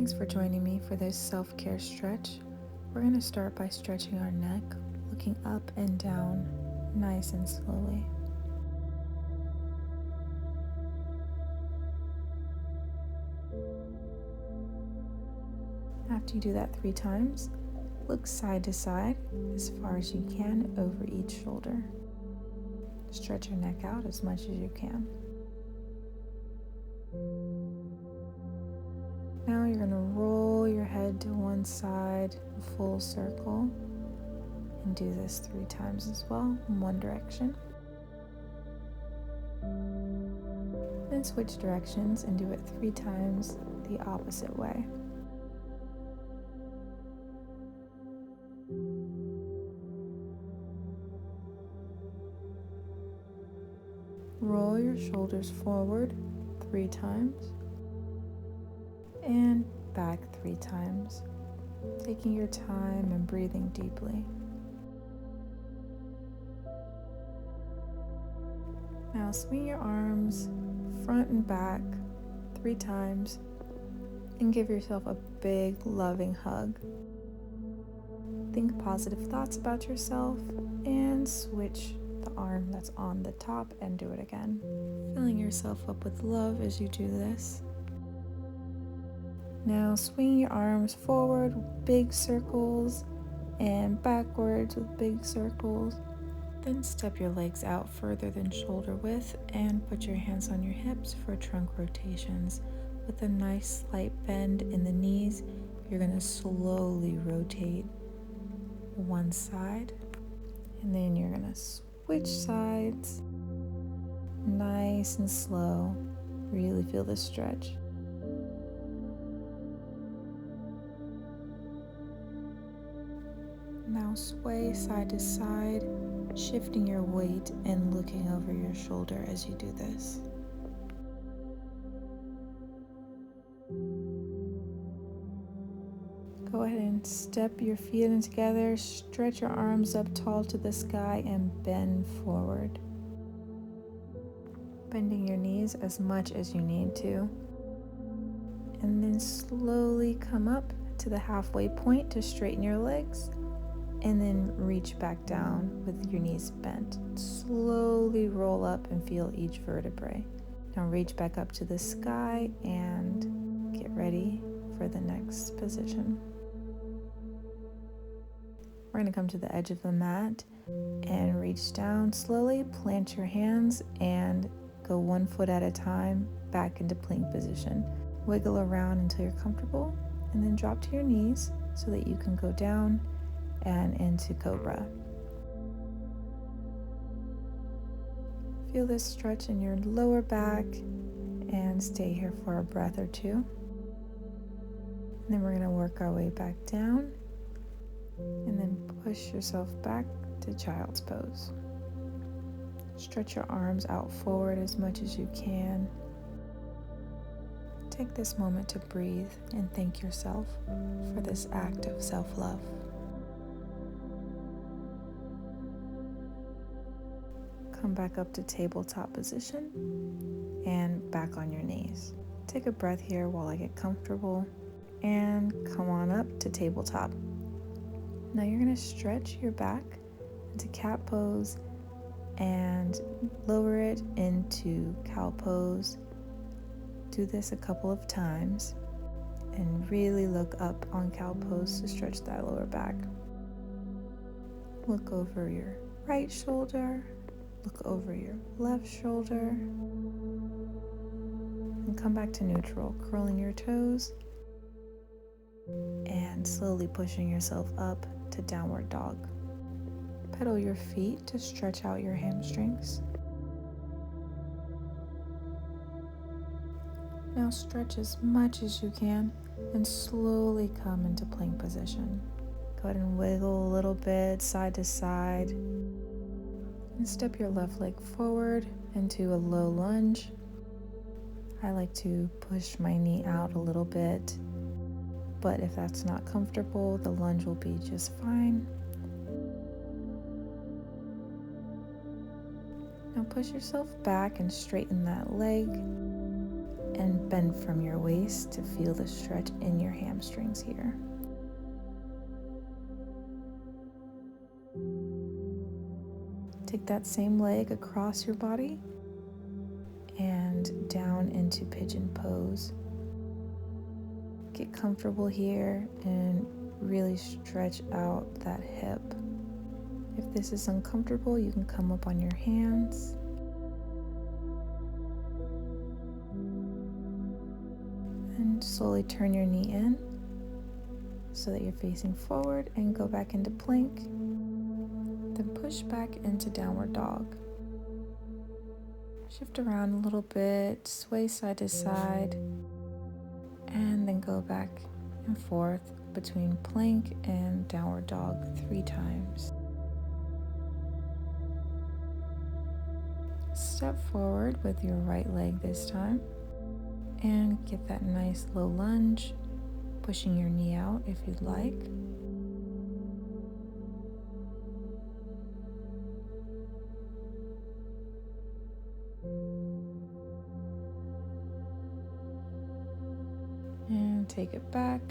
Thanks for joining me for this self-care stretch. We're going to start by stretching our neck, looking up and down, nice and slowly. After you do that 3 times, look side to side as far as you can over each shoulder. Stretch your neck out as much as you can. Now you're going to roll your head to one side, a full circle, and do this 3 times as well in one direction. Then switch directions and do it 3 times the opposite way. Roll your shoulders forward 3 times and back 3 times, taking your time and breathing deeply. Now swing your arms front and back 3 times and give yourself a big loving hug. Think positive thoughts about yourself and switch the arm that's on the top and do it again. Filling yourself up with love as you do this. Now swing your arms forward with big circles and backwards with big circles. Then step your legs out further than shoulder width and put your hands on your hips for trunk rotations. With a nice slight bend in the knees, you're going to slowly rotate one side, and then you're going to switch sides, nice and slow. Really feel the stretch. Now sway side to side, shifting your weight and looking over your shoulder as you do this. Go ahead and step your feet in together, stretch your arms up tall to the sky and bend forward. Bending your knees as much as you need to. And then slowly come up to the halfway point to straighten your legs. And then reach back down with your knees bent. Slowly roll up and feel each vertebrae. Now reach back up to the sky and get ready for the next position. We're going to come to the edge of the mat and reach down slowly, plant your hands and go 1 foot at a time back into plank position. Wiggle around until you're comfortable and then drop to your knees so that you can go down and into cobra. Feel this stretch in your lower back and stay here for a breath or 2. And then we're going to work our way back down and then push yourself back to child's pose. Stretch your arms out forward as much as you can. Take this moment to breathe and thank yourself for this act of self-love. Come back up to tabletop position and back on your knees. Take a breath here while I get comfortable and come on up to tabletop. Now you're going to stretch your back into cat pose and lower it into cow pose. Do this a couple of times and really look up on cow pose to stretch that lower back. Look over your right shoulder. Look over your left shoulder and come back to neutral, curling your toes and slowly pushing yourself up to downward dog. Pedal your feet to stretch out your hamstrings. Now stretch as much as you can and slowly come into plank position. Go ahead and wiggle a little bit side to side. And step your left leg forward into a low lunge. I like to push my knee out a little bit, but if that's not comfortable, the lunge will be just fine. Now push yourself back and straighten that leg. and bend from your waist to feel the stretch in your hamstrings here. Take that same leg across your body and down into pigeon pose. Get comfortable here and really stretch out that hip. If this is uncomfortable, you can come up on your hands. And slowly turn your knee in so that you're facing forward and go back into plank. Then push back into downward dog. Shift around a little bit, sway side to side, and then go back and forth between plank and downward dog 3 times. Step forward with your right leg this time and get that nice low lunge, pushing your knee out if you'd like. And take it back,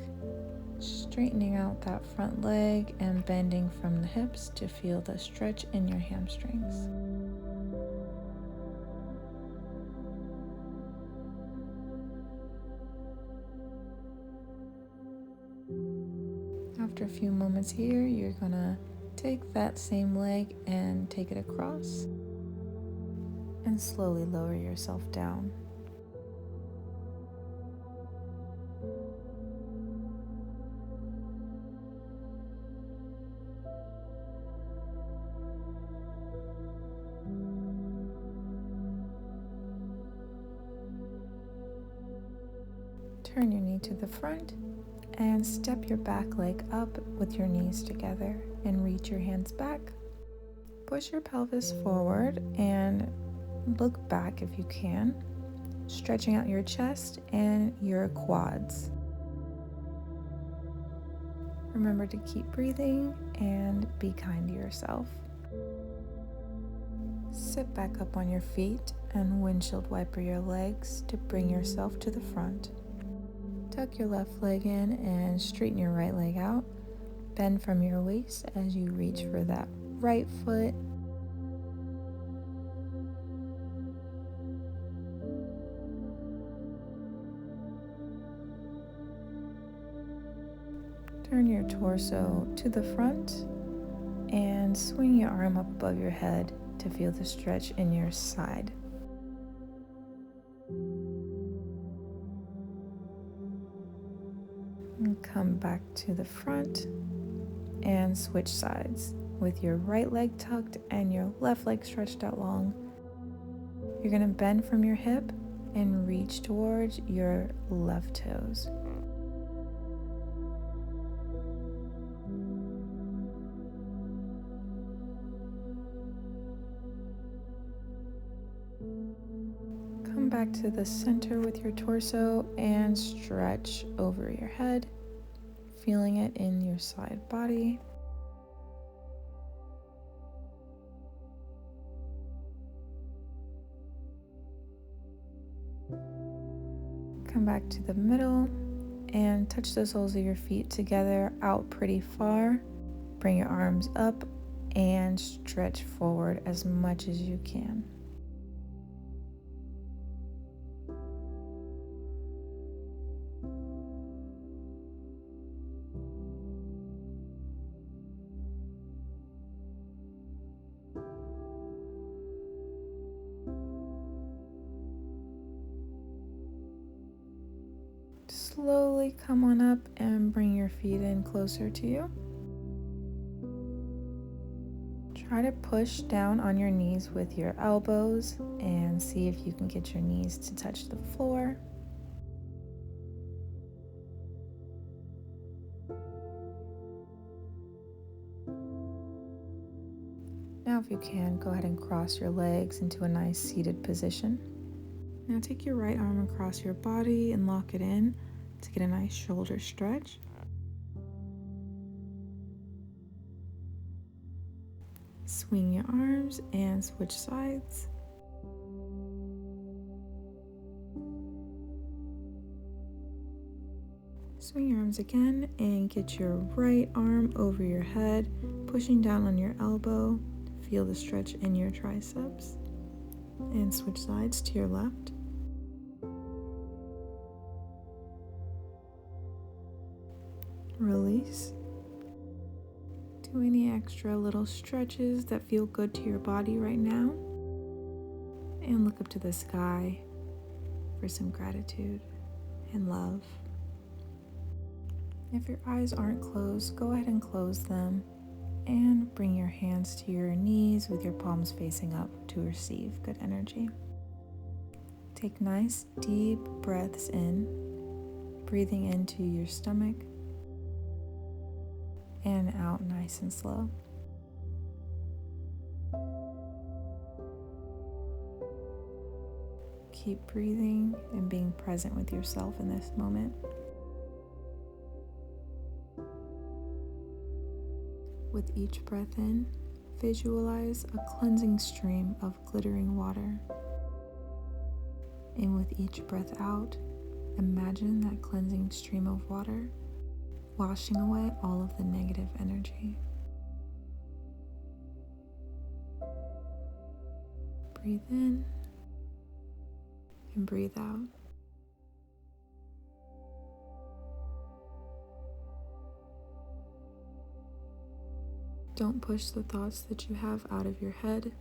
straightening out that front leg and bending from the hips to feel the stretch in your hamstrings. After a few moments here, you're gonna take that same leg and take it across and slowly lower yourself down. Turn your knee to the front and step your back leg up with your knees together and reach your hands back. Push your pelvis forward and look back if you can, stretching out your chest and your quads. Remember to keep breathing and be kind to yourself. Sit back up on your feet and windshield wiper your legs to bring yourself to the front. Tuck your left leg in and straighten your right leg out. Bend from your waist as you reach for that right foot. Turn your torso to the front and swing your arm up above your head to feel the stretch in your side. And come back to the front and switch sides with your right leg tucked and your left leg stretched out long. You're going to bend from your hip and reach towards your left toes. Come back to the center with your torso and stretch over your head, feeling it in your side body. Come back to the middle and touch the soles of your feet together out pretty far. Bring your arms up and stretch forward as much as you can. Slowly come on up and bring your feet in closer to you. Try to push down on your knees with your elbows and see if you can get your knees to touch the floor. Now, if you can, go ahead and cross your legs into a nice seated position. Now take your right arm across your body and lock it in to get a nice shoulder stretch. Swing your arms and switch sides. Swing your arms again and get your right arm over your head, pushing down on your elbow. Feel the stretch in your triceps. And switch sides to your left. Release. Do any extra little stretches that feel good to your body right now. And look up to the sky for some gratitude and love. If your eyes aren't closed, go ahead and close them and bring your hands to your knees with your palms facing up to receive good energy. Take nice deep breaths in, breathing into your stomach and out nice and slow. Keep breathing and being present with yourself in this moment. With each breath in, visualize a cleansing stream of glittering water. And with each breath out, imagine that cleansing stream of water washing away all of the negative energy. Breathe in and breathe out. Don't push the thoughts that you have out of your head.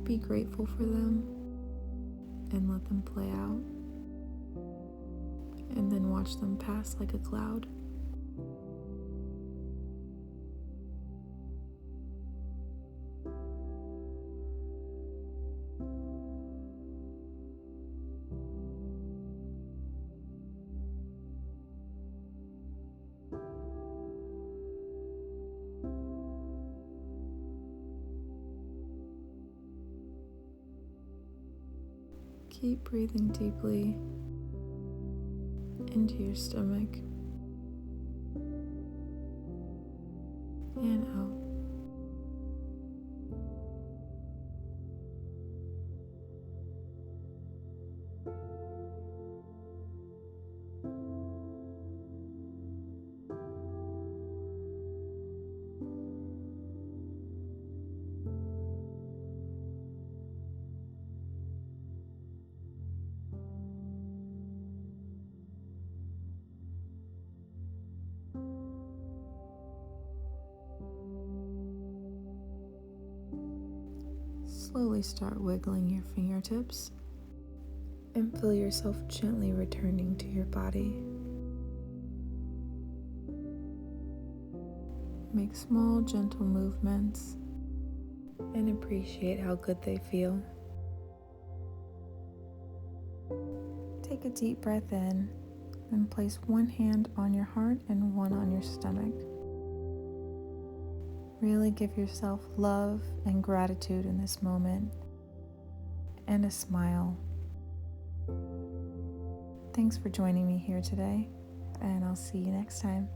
Be grateful for them and let them play out. And then watch them pass like a cloud. Keep breathing deeply into your stomach and out. Slowly start wiggling your fingertips and feel yourself gently returning to your body. Make small, gentle movements and appreciate how good they feel. Take a deep breath in and place one hand on your heart and one on your stomach. Really give yourself love and gratitude in this moment and a smile. Thanks for joining me here today, and I'll see you next time.